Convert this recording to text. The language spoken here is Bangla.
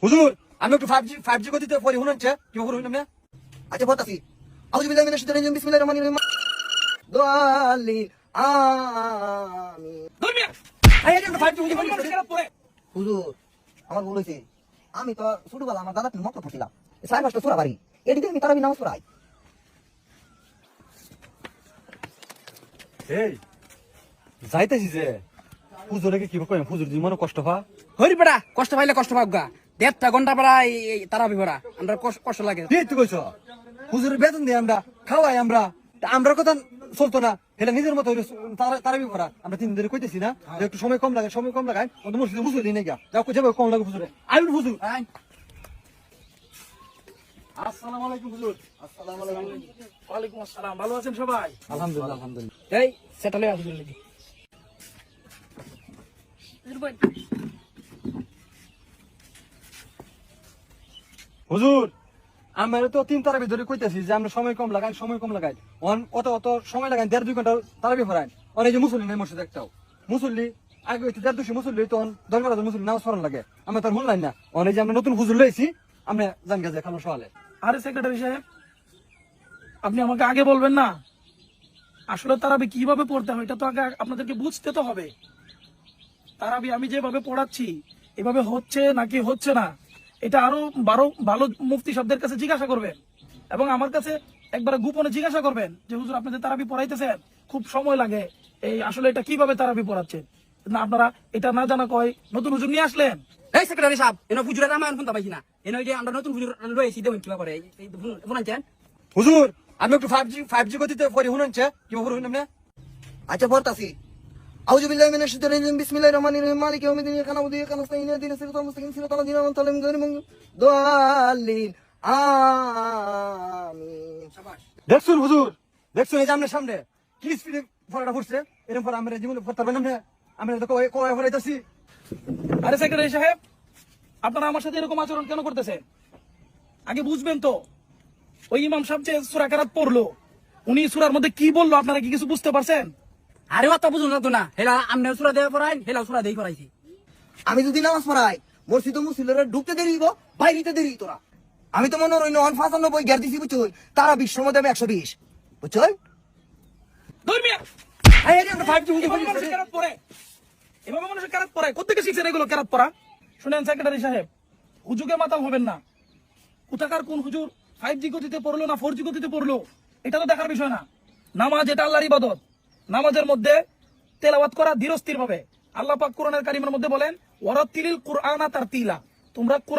হুজুর আমি একটু 5G গতিতে পড়ি শুনছে কি করুন না আচ্ছা বলতাছি আউযু বিল্লাহি মিনাশ শাইতানির রাজিম বিসমিল্লাহির রহমানির রহিম দাল্লিন আমিন। ধর্মিয়া এই যে 5G পড়ে হুজুর আমার ভুল হইছে, আমি তো ছোটবেলা আমার দাদা মক্কা পড়ছিলাম, সাড়ে পাঁচটা সূরা বাড়ি এদিকে আমি তারাবি নামাজ পড়াই। এই যাইতেছি যে হুজুরকে কি কই হুজুর জীবনে কষ্ট পা হরি বেড়া কষ্ট পাইলে কষ্ট পাক গা 1.5 ঘন্টা পড়া তারা বিভরা আমরা কষ্ট লাগে। ঠিক তুই কইছ হুজুরের বেতন দিই আমরা খাওয়াই আমরা আমরা কথা চলতো না এটা নিজের মতো তারাবি করা আমরা 3 দিন কইতেছি না যে একটু সময় কম লাগায় অত মসজিদে হুজুর দিই না গা যাও কই যাবে কম লাগে হুজুরে আইন হুজুর আসসালামু আলাইকুম হুজুর। আসসালামু আলাইকুম। ওয়ালাইকুম আসসালাম, ভালো আছেন সবাই? আলহামদুলিল্লাহ এই সেটালে আসবেন নাকি? হুজুর আমরা তো 3 তারাবি ধরে কইতেছি যে আমরা সময় কম লাগাই অত সময় লাগাই 1.5-2 ঘন্টা তারাবি পড়াই অনেক যে মুসল্লি নাই মসজিদ একটাও মুসল্লি আগে হইতে 150 মুসল্লি তখন 10-12 মুসল্লি নামাজ পড়ান লাগে আমরা তার শুনলাই না অনেক যে আমরা নতুন হুজুর লইছি আমরা জান গেছে খালো সকালে আরে সেক্রেটারি সাহেব, আপনি আমাকে আগে বলবেন না? আসলে তারাবি কিভাবে পড়তে হয় এটা তো আগে আপনাদেরকে বুঝতে তো হবে। তারাবি আমি যেভাবে পড়াচ্ছি এভাবে হচ্ছে নাকি হচ্ছে না এটা আরো ভালো মুফতি সাহেবদের কাছে জিজ্ঞাসা করবেন, এবং আমার কাছে একবার গোপনে জিজ্ঞাসা করবেন যে হুজুর আপনাদের তারাবি পড়াইতেছেন, খুব সময় লাগে, এই আসলে এটা কিভাবে তারাবি পড়াচ্ছেন। না আপনারা এটা না জানা কয় নতুন হুজুর নিয়ে আসলেন। এই সেক্রেটারি সাহেব এনে ফুজুরের আমার ফোন পাইছি না, এনে যে আমরা নতুন ফুজুর রয়েছি দেবেন কিবা করে ফোন আনছেন। হুজুর আমি একটু 5G গতিতে পড়ি শুনছে কি করুন না আচ্ছা বলতাছি আউযু বিল্লাহি মিনাশ শাইতানির রাজিম বিসমিল্লাহির রহমানির রহিম মালিকি ইয়াউমিদ্দিন ইয়্যাকা না'বুদু ওয়া ইয়্যাকা নাস্তাঈন ইহদিনাস সিরাতাল মুস্তাকিম সিরাতাল লাযিনা আন'আমতা আলাইহিম গায়রিল মাগদুবি দাল্লিন আমিন। দেখছুন হুজুর দেখছুন এই যে আপনার সামনে কি স্পিডে পড়াটা পড়ছে এরকম পর আমরা জীবনে পড়তে পারবেন না আমরা তো কয় পড়াইতাছি। আরে সেক্রেটারি সাহেব, আপনারা আমার সাথে এরকম আচরণ কেন করতেছেন? আগে বুঝবেন তো, ওই ইমাম সাহেব যে সূরা কেরাত পড়লো উনি সূরার মধ্যে কি বললো আপনারা কি কিছু বুঝতে পারছেন? আরে অত বুঝুন না তো না, হেলা আমনে সুরা দেয়া পড়াই হেলা সুরা দেই পড়াইছি। আমি যদি নামাজ পড়াই মসজিদ মুসল্লিরা ঢুকতে দেরি হইব, বাইরিতে দেরি তোরা। আমি তো মনে হয় 95 গ্যার দিছি বুঝছো, তারা 20 সময় দেবে 120 বুঝছো। ধর্মিয়া এই যে আমরা 5G মানুষের কেরাত পড়ে, এভাবে মানুষের কেরাত পড়ে কোত্থেকে শিখছেন এগুলো কেরাত পড়া? শুনেন সেক্রেটারি সাহেব, হুজুগে মাতাল হবেন না। কোথাকার কোন হুজুর 5G গতিতে পড়লো না 4G গতিতে পড়লো এটা তো দেখার বিষয় না। নামাজ এটা আল্লাহর ইবাদত, নামাজের মধ্যে তেলাওয়াত করা ধীরস্থির ভাবে। আল্লাহ পাক কোরআনের কারিমের মধ্যে বলেন ওয়ারাতিলিল কুরআনা তারতিলা, তোমরা